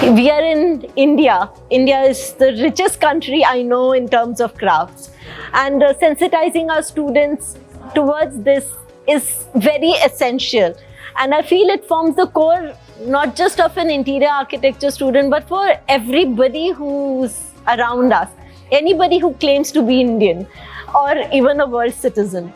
We are in India. India is the richest country I know in terms of crafts, and sensitizing our students towards this is very essential. And I feel it forms the core not just of an interior architecture student, but for everybody who's around us, anybody who claims to be Indian or even a world citizen.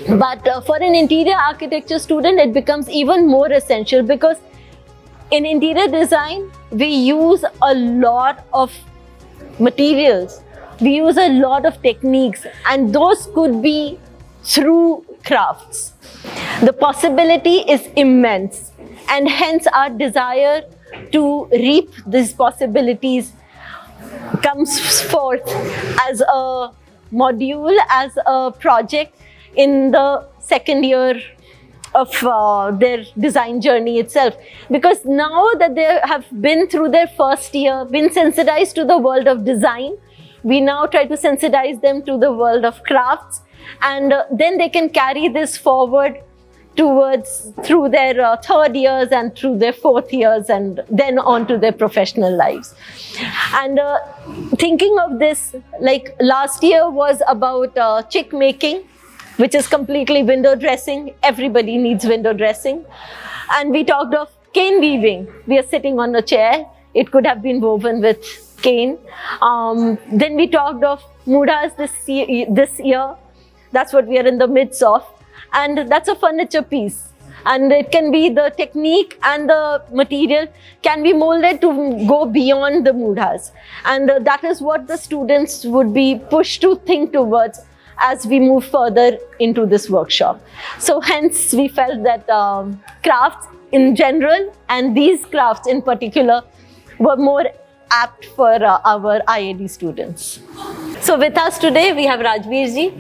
But for an interior architecture student, it becomes even more essential, because in interior design, we use a lot of materials, we use a lot of techniques, and those could be through crafts. The possibility is immense, and hence our desire to reap these possibilities comes forth as a module, as a project in the second year of their design journey itself. Because now that they have been through their first year, been sensitized to the world of design, we now try to sensitize them to the world of crafts, and then they can carry this forward towards through their third years and through their fourth years, and then on to their professional lives. And thinking of this, like last year was about chick making, which is completely window dressing. Everybody needs window dressing. And we talked of cane weaving. We are sitting on a chair. It could have been woven with cane. Then we talked of mudas this year. That's what we are in the midst of. And that's a furniture piece. And it can be the technique and the material can be molded to go beyond the mudas. And that is what the students would be pushed to think towards as we move further into this workshop. So hence we felt that crafts in general and these crafts in particular were more apt for our IAD students. So with us today we have Rajbir ji.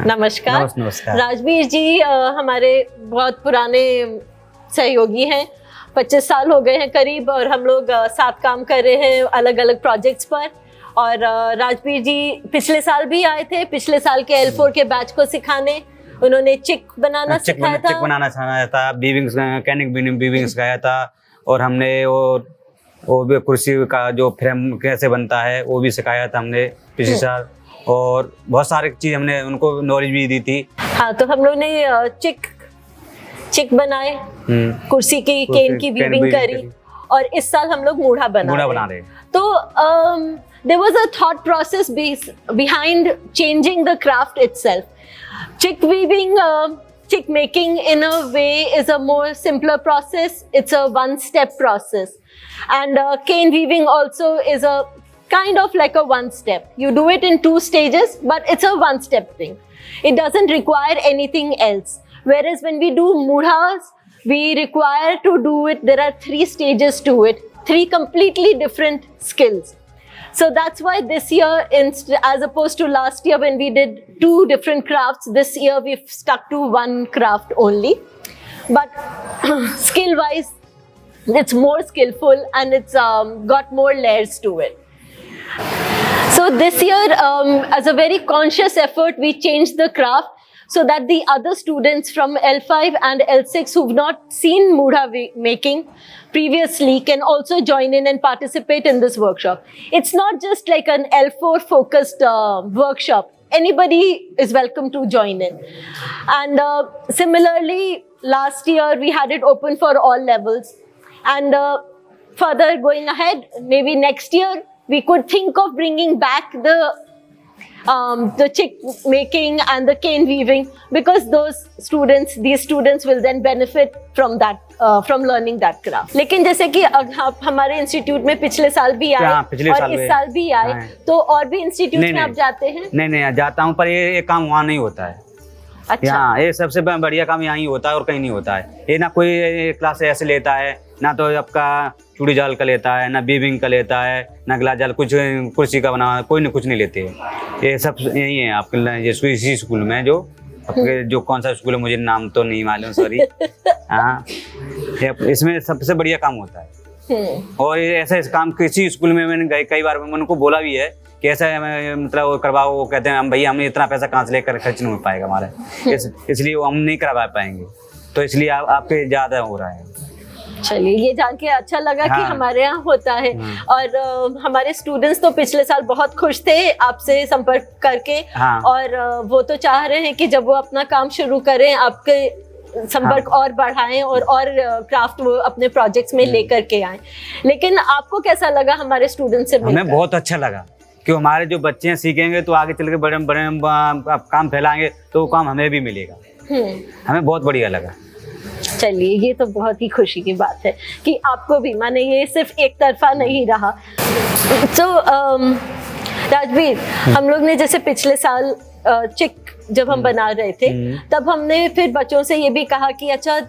नमस्कार. नमस्कार. राजबीर जी हमारे बहुत पुराने सहयोगी हैं, 25 साल हो गए हैं करीब, और हम लोग साथ काम कर रहे हैं अलग अलग प्रोजेक्ट्स पर. और राजबीर जी पिछले साल भी आए थे, पिछले साल के L4 के बैच को सिखाने. उन्होंने चिक बनाना सिखाया था, चिक बनाना सिखाया था, बीविंग कैनिक बीविंग सिखाया था, और हमने वो भी कुर्सी का जो फ्रेम कैसे बनता है वो भी सिखाया था हमने पिछले साल, और बहुत सारी चीज़ हमने उनको नॉलेज भी दी थी. हाँ, तो हम लोग ने चिक बनाए, कुर्सी की केन की वीविंग करी, और इस साल हम लोग मूढ़ा बना रहे. तो there was a thought process behind changing the craft itself. Chick weaving, chick making in a way is a more simpler process. It's a one-step process. And cane weaving also is a kind of like a one-step. You do it in 2 stages, but it's a one-step thing. It doesn't require anything else. Whereas when we do mudhas, we require to do it, there are 3 stages to it, 3 completely different skills. So that's why this year, as opposed to last year when we did 2 different crafts, this year we've stuck to 1 craft only. But skill-wise, it's more skillful and it's got more layers to it. So this year, as a very conscious effort, we changed the craft so that the other students from L5 and L6 who've not seen mudha making previously can also join in and participate in this workshop. It's not just like an L4 focused workshop. Anybody is welcome to join in. And similarly, last year we had it open for all levels. And further going ahead, maybe next year, we could think of bringing back the chick making and the cane weaving, because these students will then benefit from that, from learning that craft. लेकिन जैसे कि हमारे institute में पिछले साल भी आए और इस साल भी आए, तो और भी इंस्टीट्यूट में आप जाते हैं? नहीं जाता हूँ, पर ये काम वहाँ नहीं होता है. अच्छा. हाँ, ये सबसे बढ़िया काम यहाँ ही होता है और कहीं नहीं होता है. ये ना कोई क्लास ऐसे लेता है, ना तो आपका चूड़ी जाल का लेता है, ना बीविंग का लेता है, ना ग्लास जाल, कुछ कुर्सी का बना, कोई न कुछ नहीं लेते. ये सब यही है आपके इसी स्कूल में, जो आपके जो कौन सा स्कूल है मुझे नाम तो नहीं मालूम, सॉरी. हाँ, इसमें सबसे बढ़िया काम होता है. और ऐसा इस काम किसी स्कूल में मैंने कई बार उनको बोला भी है कि ऐसा मतलब वो करवाओ. वो कहते हैं हम भैया हमें इतना पैसा कहाँ से लेकर खर्च नहीं हो पाएगा हमारा, इसलिए वो हम नहीं करवा पाएंगे. तो इसलिए आपके ज़्यादा हो रहा है. चलिए, ये जान के अच्छा लगा कि हाँ। हमारे यहाँ होता है। और हमारे स्टूडेंट्स तो पिछले साल बहुत खुश थे आपसे संपर्क करके। हाँ। और वो तो चाह रहे हैं कि जब वो अपना काम शुरू करें आपके संपर्क और बढ़ाएं और क्राफ्ट वो अपने प्रोजेक्ट्स में लेकर के आए। लेकिन आपको कैसा लगा हमारे स्टूडेंट्स से मिलकर? हमें बहुत अच्छा लगा कि हमारे जो बच्चे सीखेंगे तो आगे चल के बड़े बड़े काम फैलाएंगे तो वो काम हमें भी मिलेगा। हमें बहुत बढ़िया लगा। चलिए, ये तो बहुत ही खुशी की बात है कि आपको भी, माने ये सिर्फ एक तरफा नहीं रहा। तो राजवीर, हम लोग ने जैसे पिछले साल चिक जब हम बना रहे थे तब हमने फिर बच्चों से ये भी कहा कि अच्छा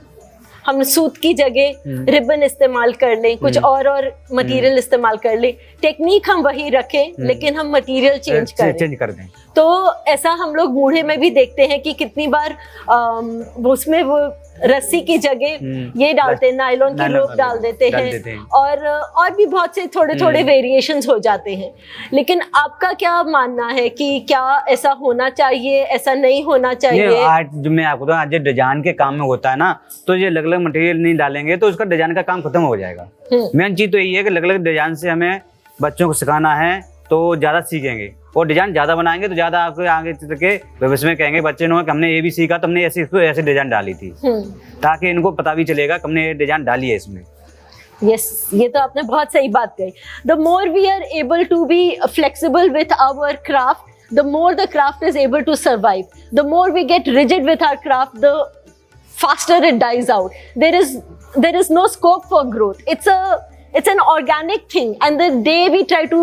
हम सूत की जगह रिबन इस्तेमाल कर लें, कुछ और मटेरियल इस्तेमाल कर लें, टेक्निक हम वही रखें लेकिन हम मटेरियल चेंज कर दें। तो ऐसा हम लोग बूढ़े में भी देखते हैं कि कितनी बार उसमें वो रस्सी की जगह ये डालते हैं, नायलॉन की रोप डाल देते हैं और भी बहुत से थोड़े थोड़े वेरिएशंस हो जाते हैं। लेकिन आपका क्या मानना है कि क्या ऐसा होना चाहिए, ऐसा नहीं होना चाहिए? आज जो मैं आपको आज डिजाइन के काम में होता है ना, तो ये अलग अलग मटेरियल नहीं डालेंगे तो उसका डिजाइन का काम खत्म हो जाएगा। मेन चीज तो यही है कि अलग अलग डिजाइन से हमें बच्चों को सिखाना है तो ज्यादा सीखेंगे और डिजाइन ज्यादा बनाएंगे तो ज्यादा आपको आगे चल के भविष्य में कहेंगे बच्चे ने कि हमने ये भी सीखा तो हमने ऐसे डिजाइन डाली थी, ताकि इनको पता भी चलेगा कि हमने ये डिजाइन डाली है इसमें। यस, ये तो आपने बहुत सही बात कही। The more we are able to be flexible with our craft, the more the craft is able to survive. The more we get rigid with our craft, the faster it dies out. There is no scope for growth. It's an organic thing, and the day we try to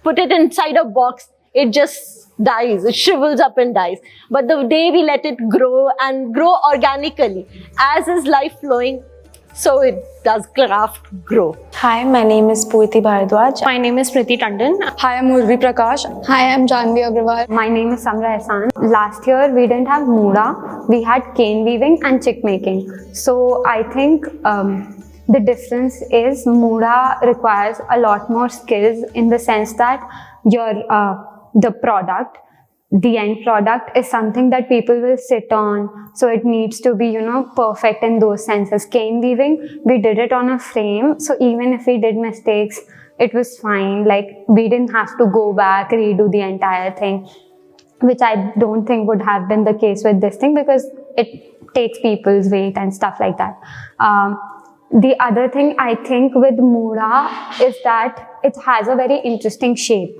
put it inside a box, it just dies. It shrivels up and dies. But the day we let it grow and grow organically, as is life flowing, so it does craft grow. Hi, my name is Purti Bharadwaj. My name is Priti Tandon. Hi, I'm Urvi Prakash. Hi, I'm Janvi Agrawal. My name is Samra Ehsan. Last year we didn't have Muda, we had cane weaving and chick making. So I think the difference is Muda requires a lot more skills in the sense that the product, the end product is something that people will sit on, so it needs to be perfect in those senses. Cane weaving, we did it on a frame, so even if we did mistakes it was fine. Like, we didn't have to go back, redo the entire thing, which I don't think would have been the case with this thing because it takes people's weight and stuff like that. The other thing I think with Muda is that it has a very interesting shape,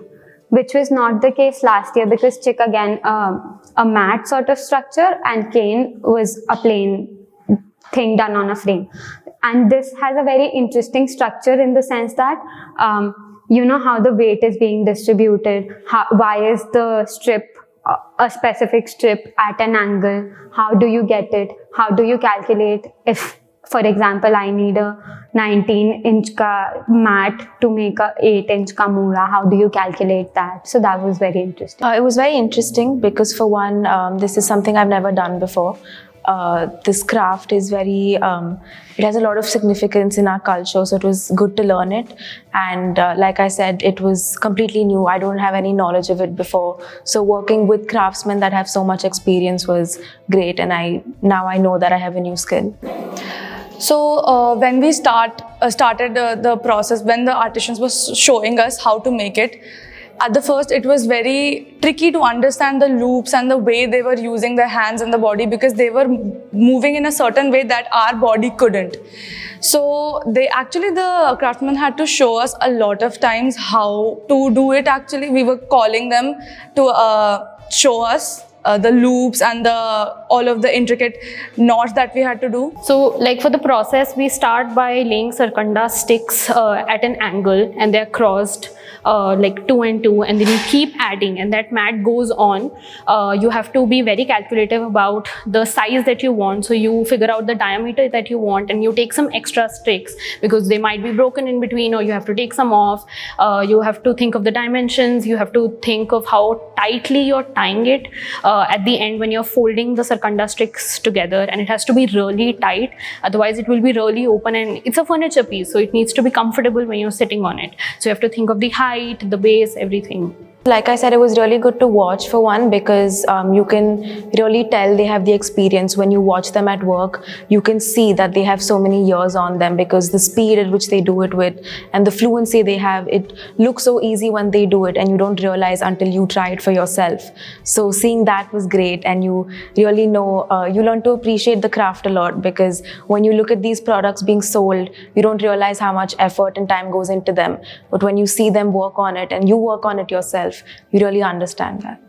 which was not the case last year because chick again a matte sort of structure and cane was a plain thing done on a frame. And this has a very interesting structure in the sense that how the weight is being distributed, why is the strip a specific strip at an angle, how do you get it, how do you calculate if, for example, I need a 19-inch ka mat to make a 8-inch ka Muda. How do you calculate that? So that was very interesting. It was very interesting because, for one, this is something I've never done before. This craft is very, it has a lot of significance in our culture, so it was good to learn it. And like I said, it was completely new. I don't have any knowledge of it before. So working with craftsmen that have so much experience was great, and now I know that I have a new skill. So when we started the process, when the artisans were showing us how to make it, at the first it was very tricky to understand the loops and the way they were using their hands and the body, because they were moving in a certain way that our body couldn't. So the craftsmen had to show us a lot of times how to do it. Actually, we were calling them to show us the loops and all of the intricate knots that we had to do. So, like, for the process, we start by laying sarkanda sticks at an angle, and they're crossed like 2 and 2, and then you keep adding, and that mat goes on. You have to be very calculative about the size that you want, so you figure out the diameter that you want, and you take some extra sticks because they might be broken in between, or you have to take some off. You have to think of the dimensions, you have to think of how tightly you're tying it at the end when you're folding the sarkanda sticks together, and it has to be really tight, otherwise it will be really open, and it's a furniture piece, so it needs to be comfortable when you're sitting on it. So you have to think of the height, the base, everything. Like I said, it was really good to watch for one, because you can really tell they have the experience. When you watch them at work, you can see that they have so many years on them, because the speed at which they do it with and the fluency they have, it looks so easy when they do it and you don't realize until you try it for yourself. So seeing that was great, and you really know, you learn to appreciate the craft a lot, because when you look at these products being sold, you don't realize how much effort and time goes into them. But when you see them work on it and you work on it yourself, you really understand that.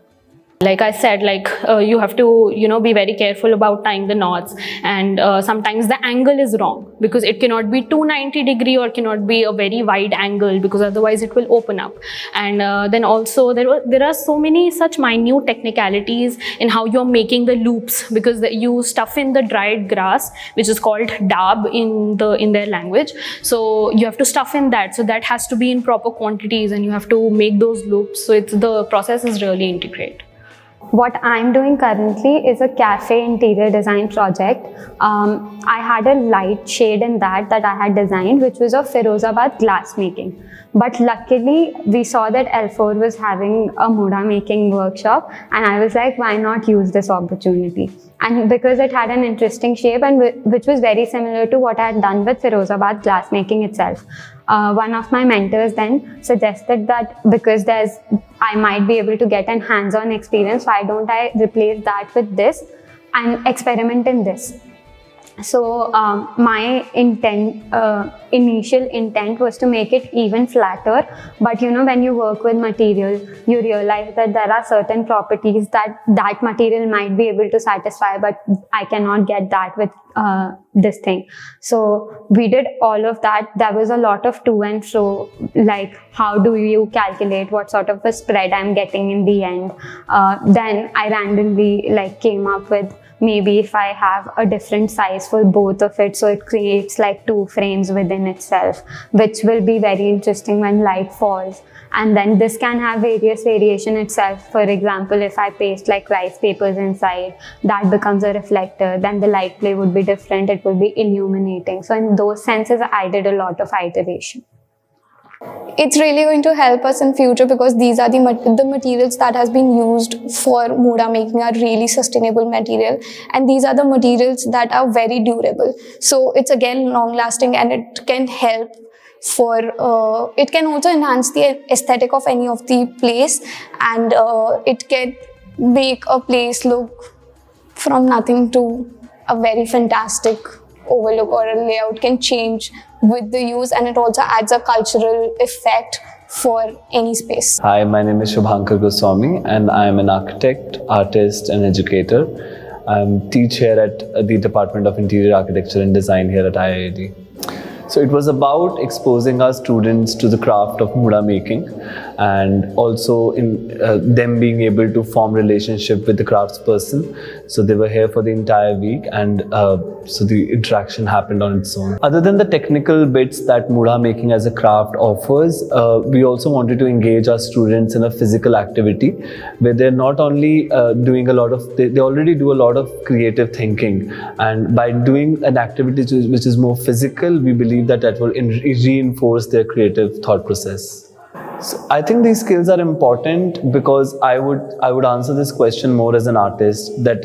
Like I said, you have to, be very careful about tying the knots, and sometimes the angle is wrong, because it cannot be 290 degree or cannot be a very wide angle, because otherwise it will open up. And then also there are so many such minute technicalities in how you're making the loops, because you stuff in the dried grass, which is called dab in their language. So you have to stuff in that, so that has to be in proper quantities, and you have to make those loops. So the process is really intricate. What I'm doing currently is a cafe interior design project. I had a light shade in that I had designed, which was of Firozabad glass making. But luckily, we saw that L4 was having a Muda making workshop, and I was like, why not use this opportunity? And because it had an interesting shape, and which was very similar to what I had done with Firozabad glass making itself. One of my mentors then suggested that because I might be able to get an hands-on experience, why don't I replace that with this and experiment in this? So my initial intent was to make it even flatter, but when you work with material, you realize that there are certain properties that material might be able to satisfy, but I cannot get that with this thing. So we did all of that. There was a lot of to and fro, like how do you calculate what sort of a spread I'm getting in the end. Then I randomly came up with, maybe if I have a different size for both of it, so it creates like 2 frames within itself, which will be very interesting when light falls. And then this can have various variation itself. For example, if I paste like rice papers inside, that becomes a reflector, then the light play would be different, it will be illuminating. So in those senses, I did a lot of iteration. It's really going to help us in future, because these are the materials that has been used for Muda making are really sustainable material, and these are the materials that are very durable. So it's again long lasting, and it can help it can also enhance the aesthetic of any of the place, and it can make a place look from nothing to a very fantastic overlook, or a layout can change with the use, and it also adds a cultural effect for any space. Hi, my name is Shubhankar Goswami, and I am an architect, artist and educator. I teach here at the Department of Interior Architecture and Design here at IIIT. So it was about exposing our students to the craft of Muda making, and also in them being able to form relationship with the craftsperson. So they were here for the entire week, and so the interaction happened on its own. Other than the technical bits that Muda making as a craft offers, we also wanted to engage our students in a physical activity where they're not only doing a lot of, they already do a lot of creative thinking, and by doing an activity which is more physical, we believe that will reinforce their creative thought process. So I think these skills are important because I would answer this question more as an artist, that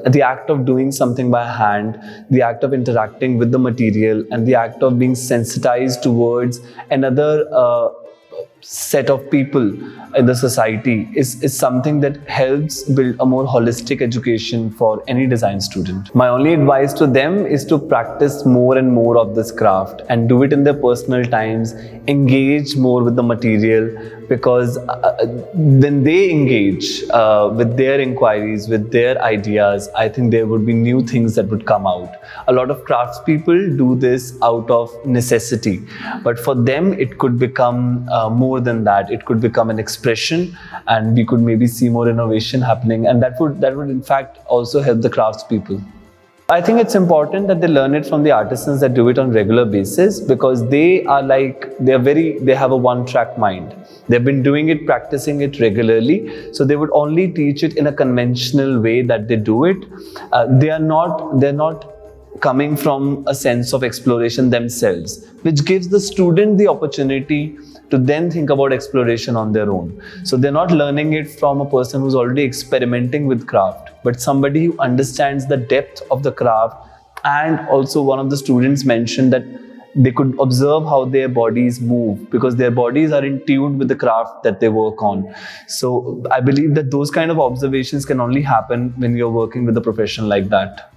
the act of doing something by hand, the act of interacting with the material, and the act of being sensitized towards another set of people in the society is something that helps build a more holistic education for any design student. My only advice to them is to practice more and more of this craft and do it in their personal times, engage more with the material, because when they engage with their inquiries, with their ideas, I think there would be new things that would come out. A lot of craftspeople do this out of necessity, but for them it could become more than that. It could become an expression, and we could maybe see more innovation happening, and that would in fact also help the craftspeople. I think it's important that they learn it from the artisans that do it on regular basis, because they have a one-track mind. They've been doing it, practicing it regularly, so they would only teach it in a conventional way that they do it. They're not coming from a sense of exploration themselves, which gives the student the opportunity to then think about exploration on their own. So they're not learning it from a person who's already experimenting with craft, but somebody who understands the depth of the craft. And also one of the students mentioned that they could observe how their bodies move because their bodies are in tune with the craft that they work on. So I believe that those kind of observations can only happen when you're working with a profession like that.